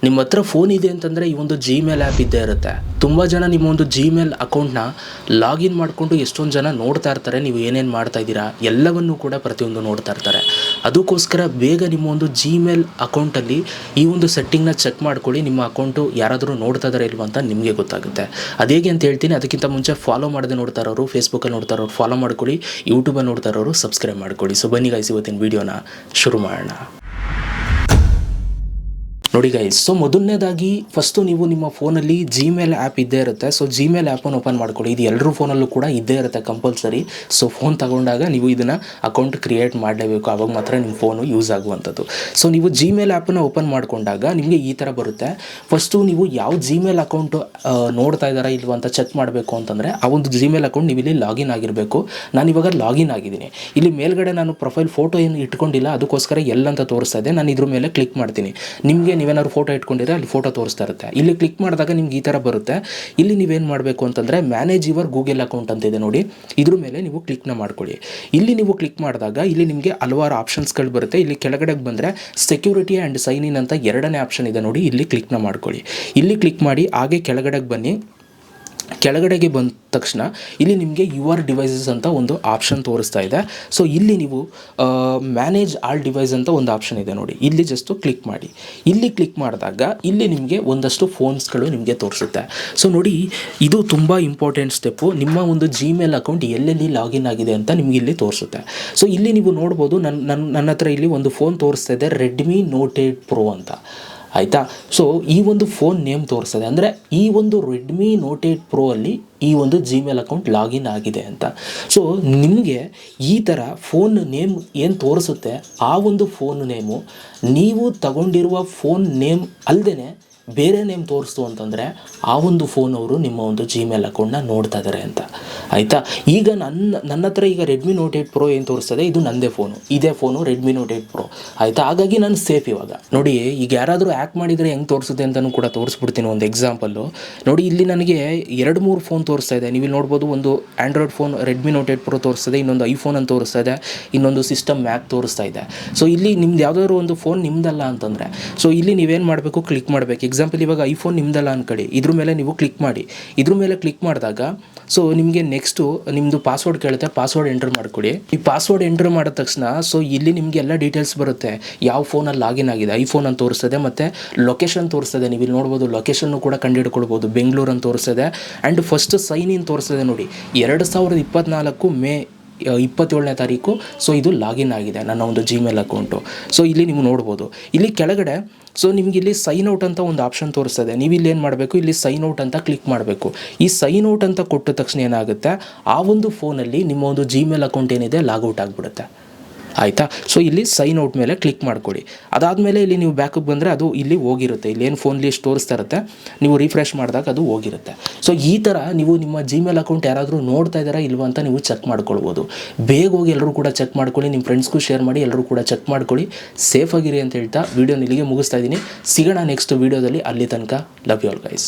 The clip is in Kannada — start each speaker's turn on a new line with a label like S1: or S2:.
S1: ನಿಮ್ಮ ಹತ್ರ ಫೋನ್ ಇದೆ ಅಂತಂದರೆ ಈ ಒಂದು ಜಿಮೇಲ್ ಆ್ಯಪ್ ಇದ್ದೇ ಇರುತ್ತೆ. ತುಂಬ ಜನ ನಿಮ್ಮ ಒಂದು ಜಿಮೇಲ್ ಅಕೌಂಟ್ನ ಲಾಗಿನ್ ಮಾಡಿಕೊಂಡು ಎಷ್ಟೊಂದು ಜನ ನೋಡ್ತಾ ಇರ್ತಾರೆ, ನೀವು ಏನೇನು ಮಾಡ್ತಾ ಇದ್ದೀರಾ ಎಲ್ಲವನ್ನೂ ಕೂಡ ಪ್ರತಿಯೊಂದು ನೋಡ್ತಾ ಇರ್ತಾರೆ. ಅದಕ್ಕೋಸ್ಕರ ಬೇಗ ನಿಮ್ಮ ಒಂದು ಜಿಮೇಲ್ ಅಕೌಂಟಲ್ಲಿ ಈ ಒಂದು ಸೆಟ್ಟಿಂಗ್ನ ಚೆಕ್ ಮಾಡ್ಕೊಳ್ಳಿ. ನಿಮ್ಮ ಅಕೌಂಟು ಯಾರಾದರೂ ನೋಡ್ತಾ ಇದ್ದಾರೆ ಇಲ್ವ ಅಂತ ನಿಮಗೆ ಗೊತ್ತಾಗುತ್ತೆ. ಅದೇಗೆ ಅಂತ ಹೇಳ್ತೀನಿ. ಅದಕ್ಕಿಂತ ಮುಂಚೆ ಫಾಲೋ ಮಾಡದೆ ನೋಡ್ತಾ ಇರೋರು, ಫೇಸ್ಬುಕ್ಕಲ್ಲಿ ನೋಡ್ತಾ ಇರೋರು ಫಾಲೋ ಮಾಡ್ಕೊಳ್ಳಿ, ಯೂಟ್ಯೂಬಲ್ಲಿ ನೋಡ್ತಾ ಇರೋರು ಸಬ್ಸ್ಕ್ರೈಬ್ ಮಾಡ್ಕೊಳ್ಳಿ. ಸೊ ಬನ್ನಿ ಗೈಸ್, ಇವತ್ತಿನ ವೀಡಿಯೋನ ಶುರು ಮಾಡೋಣ. ನೋಡಿ ಗೈಸ್, ಸೊ ಮೊದಲನೇದಾಗಿ ಫಸ್ಟು ನೀವು ನಿಮ್ಮ ಫೋನಲ್ಲಿ ಜಿಮೇಲ್ ಆ್ಯಪ್ ಇದ್ದೇ ಇರುತ್ತೆ. ಸೊ ಜಿಮೇಲ್ ಆ್ಯಪನ್ನು ಓಪನ್ ಮಾಡ್ಕೊಳ್ಳಿ. ಇದು ಎಲ್ಲರೂ ಫೋನಲ್ಲೂ ಕೂಡ ಇದ್ದೇ ಇರುತ್ತೆ ಕಂಪಲ್ಸರಿ. ಸೊ ಫೋನ್ ತಗೊಂಡಾಗ ನೀವು ಇದನ್ನು ಅಕೌಂಟ್ ಕ್ರಿಯೇಟ್ ಮಾಡಲೇಬೇಕು, ಆವಾಗ ಮಾತ್ರ ನಿಮ್ಮ ಫೋನು ಯೂಸ್ ಆಗುವಂಥದ್ದು. ಸೊ ನೀವು ಜಿಮೇಲ್ ಆ್ಯಪನ್ನು ಓಪನ್ ಮಾಡ್ಕೊಂಡಾಗ ನಿಮಗೆ ಈ ಥರ ಬರುತ್ತೆ. ಫಸ್ಟು ನೀವು ಯಾವ ಜಿಮೇಲ್ ಅಕೌಂಟು ನೋಡ್ತಾ ಇದ್ದಾರಾ ಇಲ್ವ ಅಂತ ಚೆಕ್ ಮಾಡಬೇಕು ಅಂತಂದರೆ ಆ ಒಂದು ಜಿಮೇಲ್ ಅಕೌಂಟ್ ನೀವು ಇಲ್ಲಿ ಲಾಗಿನ್ ಆಗಿರಬೇಕು. ನಾನು ಇವಾಗ ಲಾಗಿನ್ ಆಗಿದ್ದೀನಿ. ಇಲ್ಲಿ ಮೇಲ್ಗಡೆ ನಾನು ಪ್ರೊಫೈಲ್ ಫೋಟೋ ಏನು ಇಟ್ಕೊಂಡಿಲ್ಲ, ಅದಕ್ಕೋಸ್ಕರ ಎಲ್ಲಂತ ತೋರಿಸ್ತಾ ಇದೆ. ನಾನು ಇದ್ರ ಮೇಲೆ ಕ್ಲಿಕ್ ಮಾಡ್ತೀನಿ. ನಿಮಗೆ ನೀವೇನಾದ್ರು ಫೋಟೋ ಇಟ್ಕೊಂಡಿದ್ರೆ ಅಲ್ಲಿ ಫೋಟೋ ತೋರಿಸ್ತಾ ಇರುತ್ತೆ. ಇಲ್ಲಿ ಕ್ಲಿಕ್ ಮಾಡಿದಾಗ ನಿಮ್ಗೆ ಈ ಥರ ಬರುತ್ತೆ. ಇಲ್ಲಿ ನೀವೇನು ಮಾಡಬೇಕು ಅಂತಂದರೆ ಮ್ಯಾನೇಜ್ ಯುವರ್ ಗೂಗಲ್ ಅಕೌಂಟ್ ಅಂತ ಇದೆ ನೋಡಿ, ಇದ್ರ ಮೇಲೆ ನೀವು ಕ್ಲಿಕ್ನ ಮಾಡ್ಕೊಳ್ಳಿ. ಇಲ್ಲಿ ನೀವು ಕ್ಲಿಕ್ ಮಾಡಿದಾಗ ಇಲ್ಲಿ ನಿಮಗೆ ಹಲವಾರು ಆಪ್ಷನ್ಸ್ಗಳು ಬರುತ್ತೆ. ಇಲ್ಲಿ ಕೆಳಗಡೆಗೆ ಬಂದರೆ ಸೆಕ್ಯೂರಿಟಿ ಆ್ಯಂಡ್ ಸೈನ್ ಇನ್ ಅಂತ ಎರಡನೇ ಆಪ್ಷನ್ ಇದೆ ನೋಡಿ, ಇಲ್ಲಿ ಕ್ಲಿಕ್ನ ಮಾಡ್ಕೊಳ್ಳಿ. ಇಲ್ಲಿ ಕ್ಲಿಕ್ ಮಾಡಿ ಹಾಗೆ ಕೆಳಗಡೆಗೆ ಬನ್ನಿ. ಕೆಳಗಡೆಗೆ ಬಂದ ತಕ್ಷಣ ಇಲ್ಲಿ ನಿಮಗೆ ಯುವರ್ ಡಿವೈಸಸ್ ಅಂತ ಒಂದು ಆಪ್ಷನ್ ತೋರಿಸ್ತಾ ಇದೆ. ಸೊ ಇಲ್ಲಿ ನೀವು ಮ್ಯಾನೇಜ್ ಆಲ್ ಡಿವೈಸ್ ಅಂತ ಒಂದು ಆಪ್ಷನ್ ಇದೆ ನೋಡಿ, ಇಲ್ಲಿ ಜಸ್ಟು ಕ್ಲಿಕ್ ಮಾಡಿ. ಇಲ್ಲಿ ಕ್ಲಿಕ್ ಮಾಡಿದಾಗ ಇಲ್ಲಿ ನಿಮಗೆ ಒಂದಷ್ಟು ಫೋನ್ಸ್ಗಳು ನಿಮಗೆ ತೋರಿಸುತ್ತೆ. ಸೊ ನೋಡಿ, ಇದು ತುಂಬ ಇಂಪಾರ್ಟೆಂಟ್ ಸ್ಟೆಪ್ಪು. ನಿಮ್ಮ ಒಂದು ಜಿಮೇಲ್ ಅಕೌಂಟ್ ಎಲ್ಲೆಲ್ಲಿ ಲಾಗಿನ್ ಆಗಿದೆ ಅಂತ ನಿಮಗೆ ಇಲ್ಲಿ ತೋರಿಸುತ್ತೆ. ಸೊ ಇಲ್ಲಿ ನೀವು ನೋಡ್ಬೋದು, ನನ್ನ ಹತ್ರ ಇಲ್ಲಿ ಒಂದು ಫೋನ್ ತೋರಿಸ್ತಾ ಇದೆ, ರೆಡ್ಮಿ ನೋಟ್ 8 Pro ಅಂತ, ಆಯಿತಾ. ಸೊ ಈ ಒಂದು ಫೋನ್ ನೇಮ್ ತೋರಿಸ್ತದೆ, ಅಂದರೆ ಈ ಒಂದು ರೆಡ್ಮಿ ನೋಟ್ 8 Pro ಅಲ್ಲಿ ಈ ಒಂದು ಜಿಮೇಲ್ ಅಕೌಂಟ್ ಲಾಗಿನ್ ಆಗಿದೆ ಅಂತ. ಸೊ ನಿಮಗೆ ಈ ಥರ ಫೋನ್ ನೇಮ್ ಏನು ತೋರಿಸುತ್ತೆ, ಆ ಒಂದು ಫೋನ್ ನೇಮು ನೀವು ತಗೊಂಡಿರುವ ಫೋನ್ ನೇಮ್ ಅಲ್ಲದೇ ಬೇರೆ ನೇಮ್ ತೋರಿಸ್ತು ಅಂತಂದರೆ ಆ ಒಂದು ಫೋನ್ ಅವರು ನಿಮ್ಮ ಒಂದು ಜಿಮೇಲ್ ಅಕೌಂಟ್ನ ನೋಡ್ತಾ ಇದ್ದಾರೆ ಅಂತ, ಆಯಿತಾ. ಈಗ ನನ್ನ ಹತ್ರ ಈಗ ರೆಡ್ಮಿ ನೋಟ್ 8 Pro ಏನು ತೋರಿಸ್ತದೆ, ಇದು ನನ್ನದೇ ಫೋನು, ಇದೇ ಫೋನು ರೆಡ್ಮಿ ನೋಟ್ 8 Pro, ಆಯಿತಾ. ಹಾಗಾಗಿ ನಾನು ಸೇಫ್ ಇವಾಗ. ನೋಡಿ, ಈಗ ಯಾರಾದರೂ ಹ್ಯಾಕ್ ಮಾಡಿದರೆ ಹೆಂಗೆ ತೋರಿಸುತ್ತೆ ಅಂತಲೂ ಕೂಡ ತೋರಿಸ್ಬಿಡ್ತೀನಿ ಒಂದು ಎಕ್ಸಾಂಪಲ್ಲು. ನೋಡಿ, ಇಲ್ಲಿ ನನಗೆ 2-3 ಫೋನ್ ತೋರಿಸ್ತಾ ಇದೆ. ನೀವು ನೋಡ್ಬೋದು, ಒಂದು Android phone Redmi note 8 Pro ತೋರಿಸ್ತದೆ, ಇನ್ನೊಂದು ಐಫೋನ್ ಅಂತ ತೋರಿಸ್ತಾ ಇದೆ, ಇನ್ನೊಂದು ಸಿಸ್ಟಮ್ ಮ್ಯಾಕ್ ತೋರಿಸ್ತಾ ಇದೆ. ಸೊ ಇಲ್ಲಿ ನಿಮ್ದು ಯಾವುದಾದ್ರು ಒಂದು ಫೋನ್ ನಿಮ್ಮದಲ್ಲ ಅಂತಂದರೆ ಸೊ ಇಲ್ಲಿ ನೀವೇನು ಮಾಡಬೇಕು, ಕ್ಲಿಕ್ ಮಾಡಬೇಕು. ಎಕ್ಸಾಂಪಲ್ ಇವಾಗ ಐಫೋನ್ ನಿಮ್ಮದಲ್ಲ ಅಂದ್ಕೊಳ್ಳಿ, ಇದ್ರ ಮೇಲೆ ನೀವು ಕ್ಲಿಕ್ ಮಾಡಿ. ಇದ್ರ ಮೇಲೆ ಕ್ಲಿಕ್ ಮಾಡಿದಾಗ ಸೊ ನಿಮಗೆ ನೆಕ್ಸ್ಟು ನಿಮ್ಮದು ಪಾಸ್ವರ್ಡ್ ಕೇಳುತ್ತೆ, ಪಾಸ್ವರ್ಡ್ ಎಂಟ್ರ್ ಮಾಡ್ಕೊಳ್ಳಿ. ಈ ಪಾಸ್ವರ್ಡ್ ಎಂಟ್ರ್ ಮಾಡಿದ ತಕ್ಷಣ ಸೊ ಇಲ್ಲಿ ನಿಮಗೆ ಎಲ್ಲ ಡೀಟೇಲ್ಸ್ ಬರುತ್ತೆ, ಯಾವ ಫೋನಲ್ಲಿ ಲಾಗಿನ್ ಆಗಿದೆ, ಐಫೋನ್ ಅಂತ ತೋರಿಸ್ತದೆ, ಮತ್ತು ಲೊಕೇಶನ್ ತೋರಿಸ್ತದೆ. ನೀವು ಇಲ್ಲಿ ನೋಡ್ಬೋದು, ಲೊಕೇಶನ್ನು ಕೂಡ ಕಂಡುಹಿಡ್ಕೊಳ್ಬೋದು, ಬೆಂಗಳೂರು ಅಂತ ತೋರಿಸ್ತದೆ. ಆ್ಯಂಡ್ ಫಸ್ಟ್ ಸೈನ್ ಇನ್ ತೋರಿಸ್ತದೆ ನೋಡಿ, 2024 ಮೇ 27ನೇ ತಾರೀಕು. ಸೊ ಇದು ಲಾಗಿನ್ ಆಗಿದೆ ನನ್ನ ಒಂದು ಜಿಮೇಲ್ ಅಕೌಂಟು. ಸೊ ಇಲ್ಲಿ ನೀವು ನೋಡ್ಬೋದು, ಇಲ್ಲಿ ಕೆಳಗಡೆ ಸೊ ನಿಮ್ಗೆ ಇಲ್ಲಿ ಸೈನ್ ಔಟ್ ಅಂತ ಒಂದು ಆಪ್ಷನ್ ತೋರಿಸ್ತದೆ. ನೀವು ಇಲ್ಲಿ ಏನು ಮಾಡಬೇಕು, ಇಲ್ಲಿ ಸೈನ್ ಔಟ್ ಅಂತ ಕ್ಲಿಕ್ ಮಾಡಬೇಕು. ಈ ಸೈನ್ ಔಟ್ ಅಂತ ಕೊಟ್ಟ ತಕ್ಷಣ ಏನಾಗುತ್ತೆ, ಆ ಒಂದು ಫೋನಲ್ಲಿ ನಿಮ್ಮ ಒಂದು ಜಿಮೇಲ್ ಅಕೌಂಟ್ ಏನಿದೆ ಲಾಗೌಟ್ ಆಗಿಬಿಡುತ್ತೆ, ಆಯಿತಾ. ಸೊ ಇಲ್ಲಿ ಸೈನ್ ಔಟ್ ಮೇಲೆ ಕ್ಲಿಕ್ ಮಾಡ್ಕೊಳ್ಳಿ. ಅದಾದಮೇಲೆ ಇಲ್ಲಿ ನೀವು ಬ್ಯಾಕಿಗೆ ಬಂದರೆ ಅದು ಇಲ್ಲಿ ಹೋಗಿರುತ್ತೆ. ಇಲ್ಲಿ ಏನು ಫೋನ್ ಲಿಸ್ಟ್ ತೋರಿಸ್ತಾ ಇರುತ್ತೆ, ನೀವು ರಿಫ್ರೆಶ್ ಮಾಡಿದಾಗ ಅದು ಹೋಗಿರುತ್ತೆ. ಸೊ ಈ ಥರ ನೀವು ನಿಮ್ಮ ಜಿಮೇಲ್ ಅಕೌಂಟ್ ಯಾರಾದರೂ ನೋಡ್ತಾ ಇದ್ದಾರಾ ಇಲ್ವ ಅಂತ ನೀವು ಚೆಕ್ ಮಾಡ್ಕೊಳ್ಬೋದು. ಬೇಗ ಹೋಗಿ ಎಲ್ಲರೂ ಕೂಡ ಚೆಕ್ ಮಾಡ್ಕೊಳ್ಳಿ, ನಿಮ್ಮ ಫ್ರೆಂಡ್ಸ್ಗೂ ಶೇರ್ ಮಾಡಿ, ಎಲ್ಲರೂ ಕೂಡ ಚೆಕ್ ಮಾಡ್ಕೊಳ್ಳಿ. ಸೇಫಾಗಿರಿ ಅಂತ ಹೇಳ್ತಾ ವೀಡಿಯೋನ ಇಲ್ಲಿಗೆ ಮುಗಿಸ್ತಾ ಇದ್ದೀನಿ. ಸಿಗೋಣ ನೆಕ್ಸ್ಟ್ ವೀಡಿಯೋದಲ್ಲಿ. ಅಲ್ಲಿ ತನಕ ಲವ್ ಯು ಆಲ್ ಗೈಸ್.